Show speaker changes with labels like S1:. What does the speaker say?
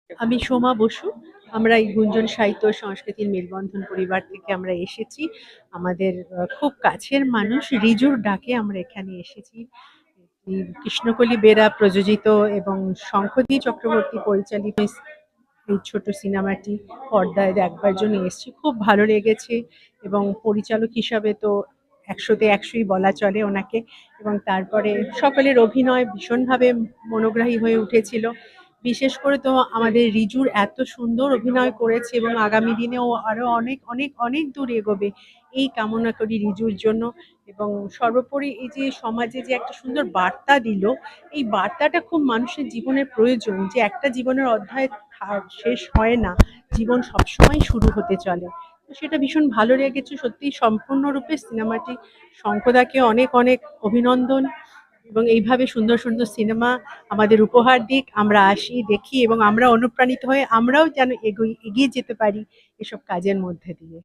S1: আমি সোমা বসু। আমরা এই গুঞ্জন সাহিত্য ও সংস্কৃতির মেলবন্ধন পরিবার থেকে আমরা এসেছি। আমাদের খুব কাছের মানুষ রিজুর ডাকে আমরা এখানে এসেছি। এই কৃষ্ণকলি বেরা প্রযোজিত এবং শঙ্খদী চক্রবর্তী পরিচালিত এই ছোট সিনেমাটি পর্দায় দেখবার জন্য এসেছি। খুব ভালো লেগেছে এবং পরিচালক হিসাবে তো ১০০ তে ১০০ই বলা চলে ওনাকে। এবং তারপরে সকলের অভিনয় ভীষণভাবে মনোগ্রাহী হয়ে উঠেছিল। বিশেষ করে তো আমাদের রিজুর এত সুন্দর অভিনয় করেছে এবং আগামী দিনে ও আরো অনেক অনেক অনেক দূর এগোবে এই কামনা করি রিজুর জন্য। এবং সর্বোপরি এই যে সমাজে যে একটা সুন্দর বার্তা দিল, এই বার্তাটা খুব মানুষের জীবনের প্রয়োজন, যে একটা জীবনের অধ্যায় শেষ হয় না, জীবন সবসময় শুরু হতে চলে। তো সেটা ভীষণ ভালো লেগেছে সত্যি সম্পূর্ণরূপে সিনেমাটি। শঙ্খদাকে অনেক অনেক অভিনন্দন এবং এইভাবে সুন্দর সুন্দর সিনেমা আমাদের উপহার দিক, আমরা আসি দেখি এবং আমরা অনুপ্রাণিত হয়ে আমরাও যেন এগিয়ে যেতে পারি এসব কাজের মধ্যে দিয়ে।